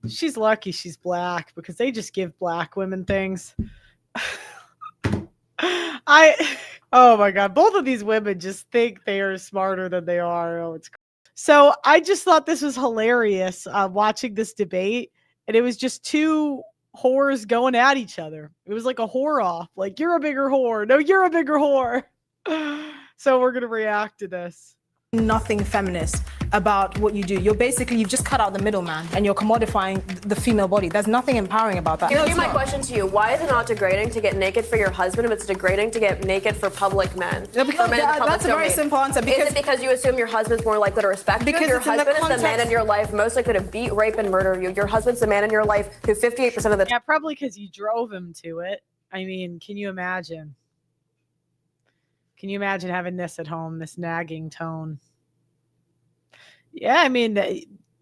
She's lucky she's black because they just give black women things. Oh my God, both of these women just think they are smarter than they are. Oh, it's so I just thought this was hilarious watching this debate, and it was just two whores going at each other. It was like a whore off, like you're a bigger whore. No, you're a bigger whore. So we're gonna react to this. Nothing feminist about what you do. You've just cut out the middleman and you're commodifying the female body. There's nothing empowering about that. Here's my question to you. Why is it not degrading to get naked for your husband if it's degrading to get naked for public men? No, because that's a very simple answer. Is it because you assume your husband's more likely to respect you? Because your husband is the man in your life most likely to beat, rape, and murder you. Your husband's the man in your life who 58% of the time. Yeah, probably because you drove him to it. I mean, can you imagine? Can you imagine having this at home, this nagging tone? Yeah, I mean,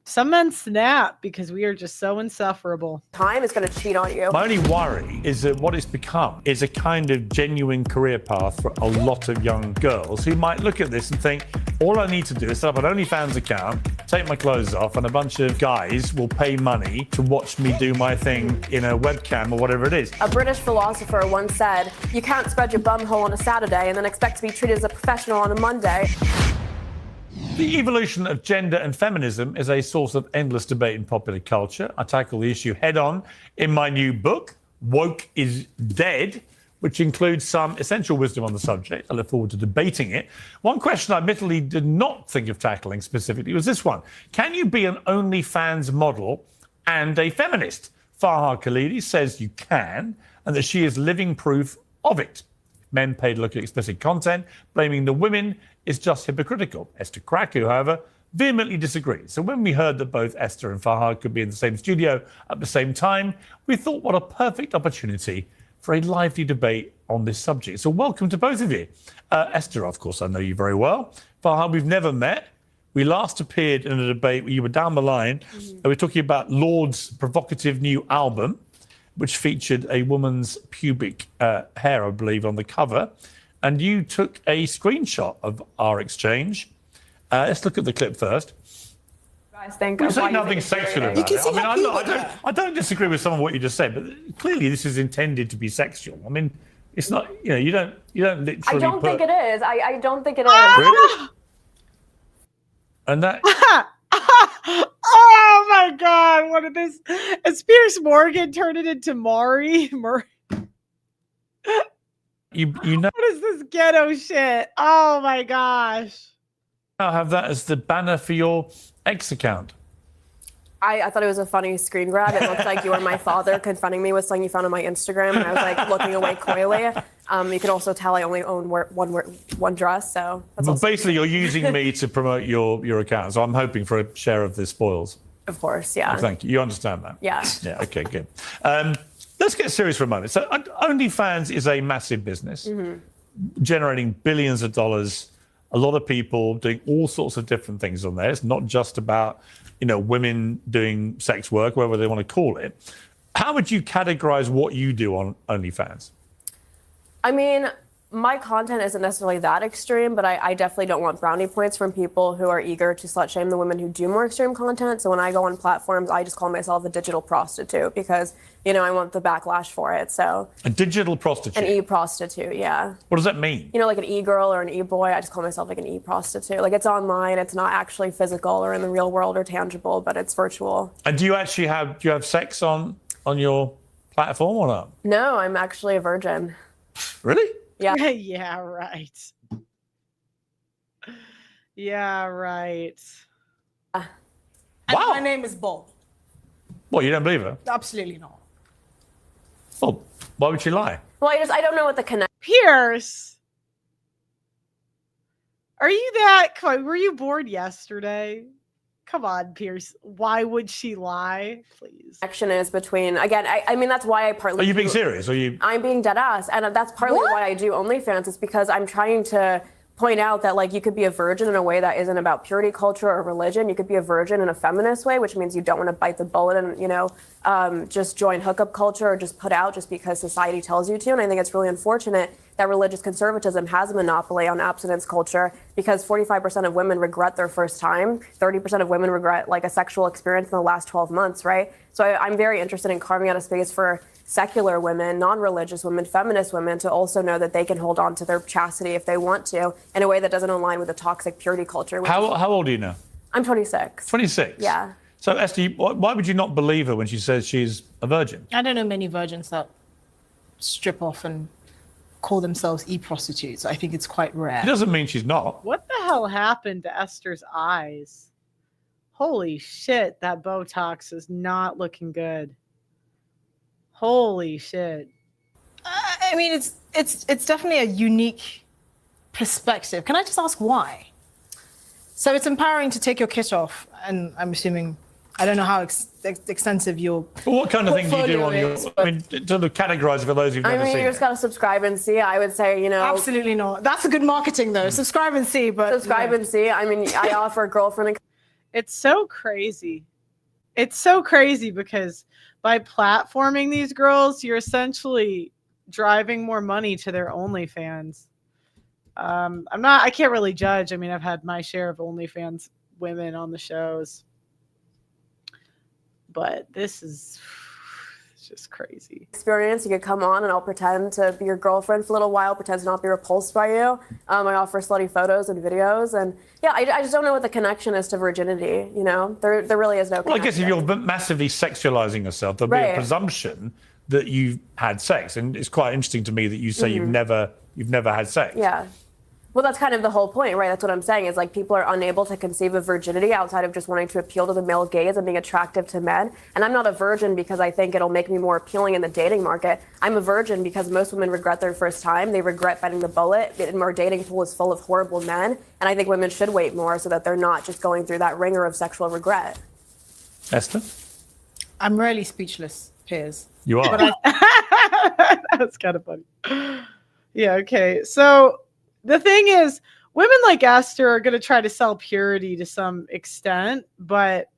some men snap because we are just so insufferable. Time is going to cheat on you. My only worry is that what it's become is a kind of genuine career path for a lot of young girls who might look at this and think, all I need to do is set up an OnlyFans account, take my clothes off, and a bunch of guys will pay money to watch me do my thing in a webcam or whatever it is. A British philosopher once said, you can't spread your bum hole on a Saturday and then expect to be treated as a professional on a Monday. The evolution of gender and feminism is a source of endless debate in popular culture. I tackle the issue head on in my new book, Woke is Dead, which includes some essential wisdom on the subject. I look forward to debating it. One question I admittedly did not think of tackling specifically was this one. Can you be an OnlyFans model and a feminist? Farha Khalidi says you can, and that she is living proof of it. Men paid to look at explicit content, blaming the women is just hypocritical. Esther Kraku, however, vehemently disagrees. So when we heard that both Esther and Farha could be in the same studio at the same time, we thought what a perfect opportunity for a lively debate on this subject. So welcome to both of you. Esther, of course, I know you very well. Farha, we've never met. We last appeared in a debate where you were down the line. And we're talking about Lord's provocative new album, which featured a woman's pubic hair, I believe, on the cover. And you took a screenshot of our exchange. Let's look at the clip first. Guys think There's nothing sexual about it. I don't disagree with some of what you just said, but clearly this is intended to be sexual. I mean, it's not, you don't literally I don't think it is. I don't think it is. Really? And that... Oh my God! What did this? Is Piers Morgan turned it into Maury? You know. What is this ghetto shit? Oh my gosh! I'll have that as the banner for your X account. I thought it was a funny screen grab. It looked like you were my father confronting me with something you found on my Instagram, and I was like looking away coyly. You can also tell I only own one dress, so. Well, basically, you're using me to promote your account, so I'm hoping for a share of the spoils. Of course, yeah. Oh, thank you. You understand that? Yeah. Yeah. Okay. Good. Let's get serious for a moment. So, OnlyFans is a massive business, generating billions of dollars. A lot of people doing all sorts of different things on there. It's not just about, women doing sex work, whatever they want to call it. How would you categorize what you do on OnlyFans? I mean, my content isn't necessarily that extreme, but I definitely don't want brownie points from people who are eager to slut shame the women who do more extreme content. So when I go on platforms, I just call myself a digital prostitute because, I want the backlash for it. So a digital prostitute? An e-prostitute, yeah. What does that mean? Like an e-girl or an e-boy. I just call myself like an e-prostitute. Like it's online. It's not actually physical or in the real world or tangible, but it's virtual. And do you have sex on your platform or not? No, I'm actually a virgin. Really? Yeah. Yeah, right. Yeah, right. And wow. My name is Bo. What, you don't believe her? Absolutely not. Well, why would she lie? Well, I don't know what the connection. Piers, are you that? Were you bored yesterday? Come on, Piers. Why would she lie? Please. Connection is between, again, I mean, that's why I partly. Are you being serious? I'm being dead ass. And that's partly why I do OnlyFans, is because I'm trying to point out that you could be a virgin in a way that isn't about purity culture or religion. You could be a virgin in a feminist way, which means you don't want to bite the bullet and, just join hookup culture or just put out just because society tells you to. And I think it's really unfortunate that religious conservatism has a monopoly on abstinence culture because 45% of women regret their first time, 30% of women regret like a sexual experience in the last 12 months, right? So I'm very interested in carving out a space for secular women, non-religious women, feminist women to also know that they can hold on to their chastity if they want to in a way that doesn't align with the toxic purity culture. How old are you now? I'm 26. 26? Yeah. So, Esther, why would you not believe her when she says she's a virgin? I don't know many virgins that strip off and call themselves e-prostitutes. I think it's quite rare. It doesn't mean she's not. What the hell happened to Esther's eyes? Holy shit, that Botox is not looking good. Holy shit. I mean, it's definitely a unique perspective. Can I just ask why? So it's empowering to take your kit off, and I'm assuming, I don't know how extensive your But what kind of thing do you do on your? is, I mean, to categorize it for those who've never I mean, seen you just it. got to subscribe and see. I would say, you know. Absolutely not. That's a good marketing, though. Subscribe and see, but Subscribe and see. I mean, I offer a girlfriend. It's so crazy. It's so crazy because by platforming these girls, you're essentially driving more money to their OnlyFans. I can't really judge. I mean, I've had my share of OnlyFans women on the shows, but this is just crazy. Experience. You could come on and I'll pretend to be your girlfriend for a little while, pretend to not be repulsed by you. I offer slutty photos and videos. And yeah, I just don't know what the connection is to virginity. You know, there really is no connection. Well, I guess if you're massively sexualizing yourself, there'll be a presumption that you've had sex. And it's quite interesting to me that you say you've never had sex. Yeah. Well, that's kind of the whole point, right? That's what I'm saying is like people are unable to conceive of virginity outside of just wanting to appeal to the male gaze and being attractive to men. And I'm not a virgin because I think it'll make me more appealing in the dating market. I'm a virgin because most women regret their first time. They regret biting the bullet. Our dating pool is full of horrible men. And I think women should wait more so that they're not just going through that ringer of sexual regret. Esther? I'm really speechless, Piers. You are. That's kind of funny. Yeah, okay. So the thing is, women like Esther are going to try to sell purity to some extent, but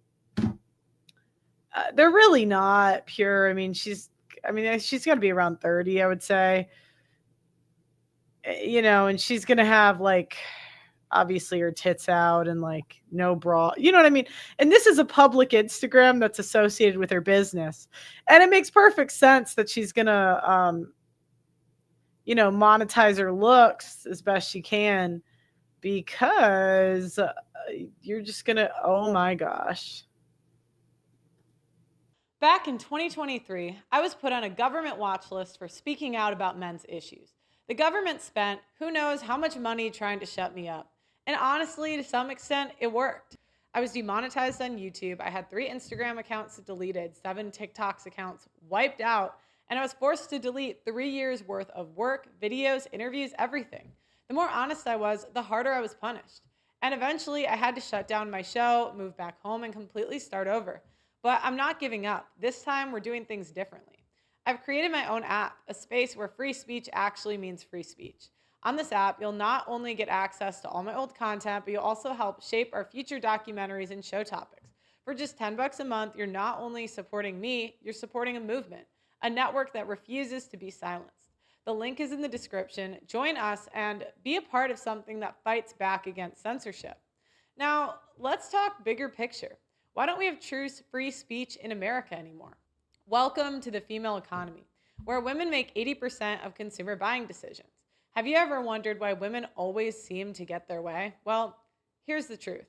they're really not pure. I mean, she's got to be around 30, I would say. You know, and she's going to have like obviously her tits out and like no bra. You know what I mean? And this is a public Instagram that's associated with her business. And it makes perfect sense that she's going to monetize her looks as best she can because you're just going to, oh my gosh. Back in 2023, I was put on a government watch list for speaking out about men's issues. The government spent who knows how much money trying to shut me up. And honestly, to some extent, it worked. I was demonetized on YouTube. I had 3 Instagram accounts deleted, 7 TikToks accounts wiped out, and I was forced to delete 3 years worth of work, videos, interviews, everything. The more honest I was, the harder I was punished. And eventually I had to shut down my show, move back home, and completely start over. But I'm not giving up. This time we're doing things differently. I've created my own app, a space where free speech actually means free speech. On this app, you'll not only get access to all my old content, but you'll also help shape our future documentaries and show topics. For just $10 a month, you're not only supporting me, you're supporting a movement, a network that refuses to be silenced. The link is in the description. Join us and be a part of something that fights back against censorship. Now, let's talk bigger picture. Why don't we have true free speech in America anymore? Welcome to the female economy, where women make 80% of consumer buying decisions. Have you ever wondered why women always seem to get their way? Well, here's the truth.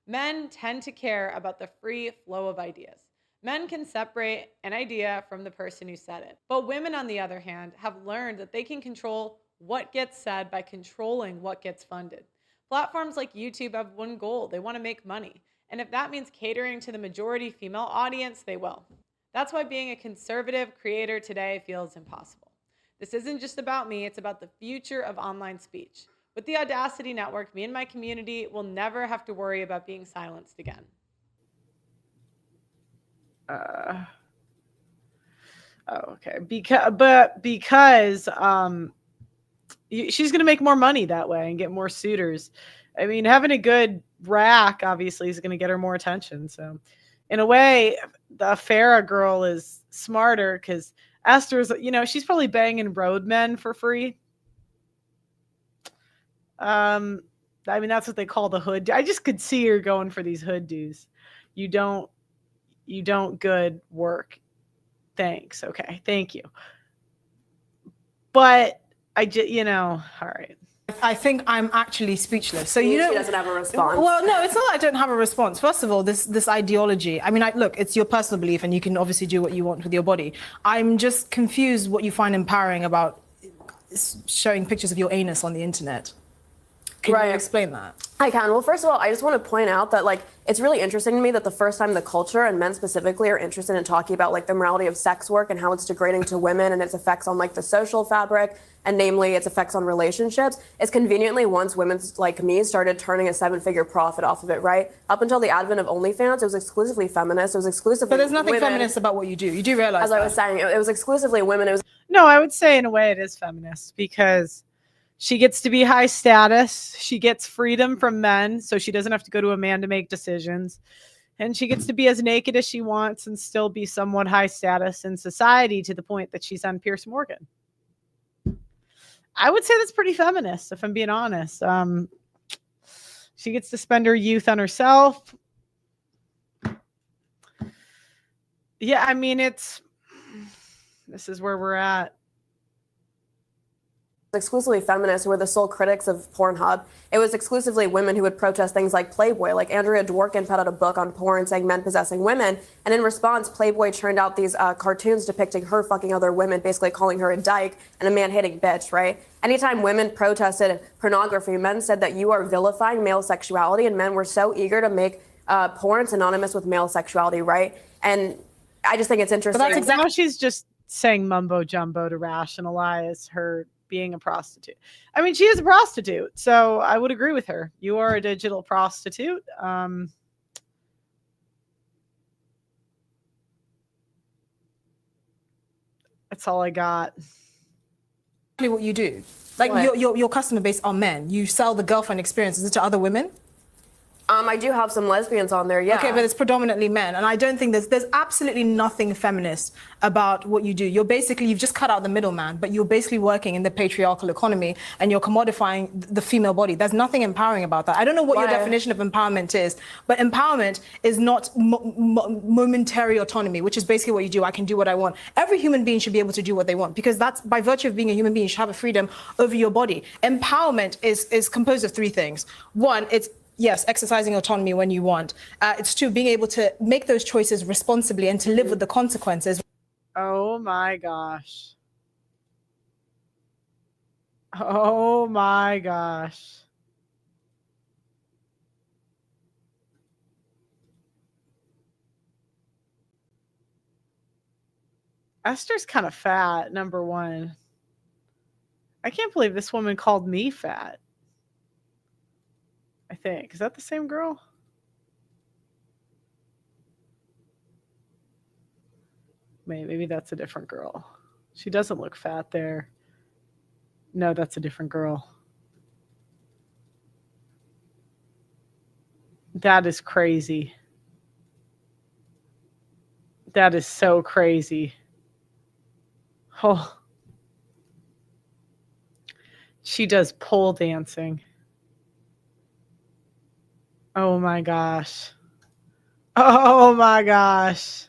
Men tend to care about the free flow of ideas. Men can separate an idea from the person who said it. But women, on the other hand, have learned that they can control what gets said by controlling what gets funded. Platforms like YouTube have one goal. They want to make money. And if that means catering to the majority female audience, they will. That's why being a conservative creator today feels impossible. This isn't just about me, it's about the future of online speech. With the Audacity Network, me and my community will never have to worry about being silenced again. Okay. Because she's going to make more money that way and get more suitors. I mean, having a good rack obviously is going to get her more attention. So in a way, the Farrah girl is smarter because Esther's, she's probably banging road men for free. I mean, that's what they call the hood. I just could see her going for these hood dues. You don't good work. Thanks. Okay. Thank you. But I just, all right. I think I'm actually speechless. So She doesn't have a response. Well, no, it's not that I don't have a response. First of all, this ideology. I mean, look, it's your personal belief, and you can obviously do what you want with your body. I'm just confused what you find empowering about showing pictures of your anus on the internet. Can you explain that? I can. Well, first of all, I just want to point out that, like, it's really interesting to me that the first time the culture, and men specifically, are interested in talking about, like, the morality of sex work and how it's degrading to women and its effects on, like, the social fabric, and namely its effects on relationships, is conveniently once women like me started turning a 7-figure profit off of it, right? Up until the advent of OnlyFans, it was exclusively feminist. It was exclusively But there's nothing women. feminist about what you do. You do realize As I was saying, it was exclusively women. It was No, I would say in a way it is feminist because she gets to be high status. She gets freedom from men, so she doesn't have to go to a man to make decisions. And she gets to be as naked as she wants and still be somewhat high status in society to the point that she's on Piers Morgan. I would say that's pretty feminist, if I'm being honest. She gets to spend her youth on herself. Yeah, I mean, this is where we're at. Exclusively feminists who were the sole critics of Pornhub. It was exclusively women who would protest things like Playboy. Like Andrea Dworkin put out a book on porn saying men possessing women. And in response, Playboy churned out these cartoons depicting her fucking other women, basically calling her a dyke and a man-hating bitch, right? Anytime women protested pornography, men said that you are vilifying male sexuality, and men were so eager to make porn synonymous with male sexuality, right? And I just think it's interesting. But that's exactly how she's just saying mumbo jumbo to rationalize her being a prostitute. I mean, she is a prostitute, so I would agree with her. You are a digital prostitute. That's all I got. What you do, like your customer base are men. You sell the girlfriend experiences to other women. I do have some lesbians on there, yeah. Okay, but it's predominantly men, and I don't think there's absolutely nothing feminist about what you do. You've just cut out the middleman, but you're basically working in the patriarchal economy, and you're commodifying the female body. There's nothing empowering about that. I don't know what your definition of empowerment is, but empowerment is not momentary autonomy, which is basically what you do. I can do what I want. Every human being should be able to do what they want, because that's by virtue of being a human being, you should have a freedom over your body. Empowerment is composed of three things. One, it's yes, exercising autonomy when you want. It's two, being able to make those choices responsibly and to live with the consequences. Oh my gosh. Oh my gosh. Esther's kind of fat, number one. I can't believe this woman called me fat. I think. Is that the same girl? Maybe that's a different girl. She doesn't look fat there. No, that's a different girl. That is crazy. That is so crazy. Oh. She does pole dancing. Oh my gosh. Oh my gosh.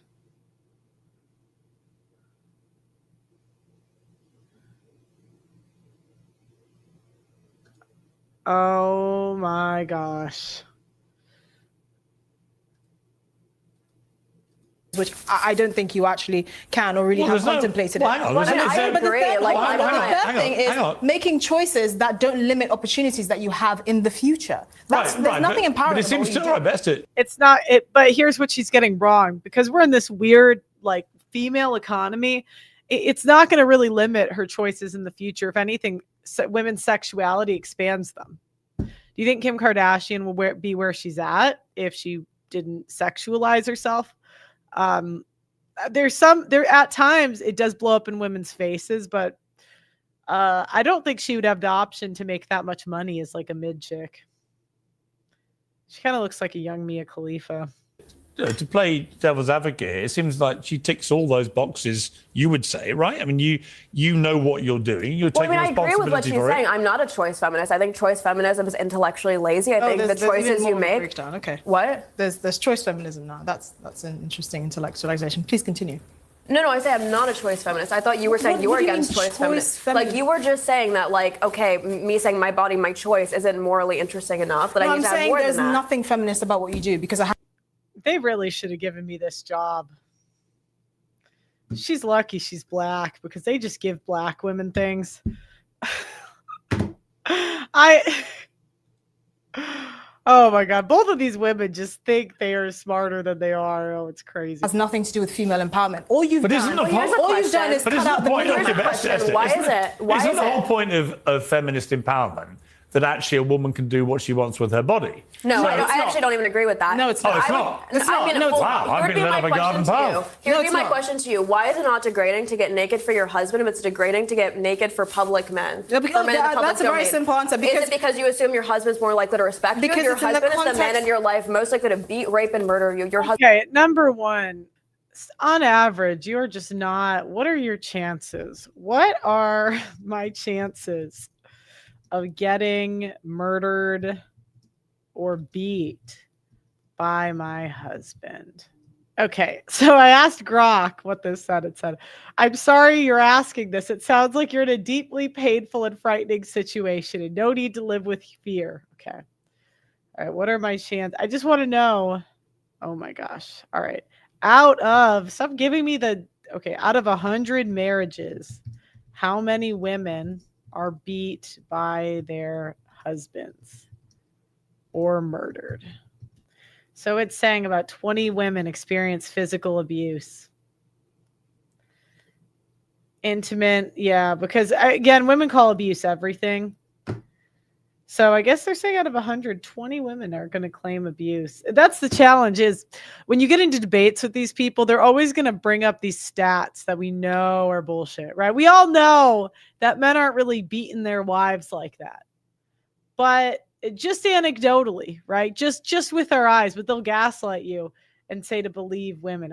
Oh my gosh. Which I don't think you actually can or really have contemplated it. I agree. The third thing is making choices that don't limit opportunities that you have in the future. There's nothing empowering. But it seems to her best. It's not it. But here's what she's getting wrong, because we're in this weird like female economy. It's not going to really limit her choices in the future. If anything, women's sexuality expands them. Do you think Kim Kardashian will be where she's at if she didn't sexualize herself? There at times it does blow up in women's faces, but I don't think she would have the option to make that much money as like a mid chick. She kind of looks like a young Mia Khalifa. to play devil's advocate here, it seems like she ticks all those boxes. You would say, right? I mean, you know what you're doing. You're Well, I taking mean, I agree with what responsibility she's for saying. it. I'm not a choice feminist. I think choice feminism is intellectually lazy. I think the there's even choices more you of a make. breakdown. Okay. What? There's choice feminism now. That's an interesting intellectualization. Please continue. No, I say I'm not a choice feminist. I thought you were saying you were What do you against mean choice feminist. Like, feminism? you were just saying that, like, okay, me saying my body, my choice isn't morally interesting enough, that I No, need I'm to have saying more there's than that. nothing feminist about what you do because I have They really should have given me this job. She's lucky she's black because they just give black women things. Oh my God. Both of these women just think they are smarter than they are. Oh, it's crazy. has nothing to do with female empowerment. All you've But isn't done, the point- all you've done is But cut isn't out the the point? middle. Here's the question. Why is it? Why Isn't is the whole it? point of feminist empowerment that actually a woman can do what she wants with her body? No, No, I it's not. actually don't even agree with that. No, it's not. Oh, it's I would- not. It's not. I mean, No, it's well, not. Wow, I've here'd been be led my off a garden question to you. path. Here'd No, be it's my not. question to you. Why is it not degrading to get naked for your husband if it's degrading to get naked for public men? Yeah, because For men in the public that's a very domain? simple answer, Is because- it because you assume your husband's more likely to respect you? Because Your it's in the husband is the man context- in your life most likely to beat, rape, and murder you. Your husband. Okay, number one, on average, you're just not. What are your chances? What are my chances of getting murdered or beat by my husband? Okay, so I asked Grok what this said. It said, I'm sorry you're asking this. It sounds like you're in a deeply painful and frightening situation and no need to live with fear. Okay. All right, what are my chances? I just want to know. Oh my gosh. All right. Stop giving me out of 100 marriages, how many women are beat by their husbands or murdered? So it's saying about 20 women experience physical abuse. Intimate, yeah, because again, women call abuse everything. So I guess they're saying out of 120 women are going to claim abuse. That's the challenge is when you get into debates with these people, they're always going to bring up these stats that we know are bullshit, right? We all know that men aren't really beating their wives like that. But just anecdotally, right? Just with our eyes, but they'll gaslight you and say to believe women.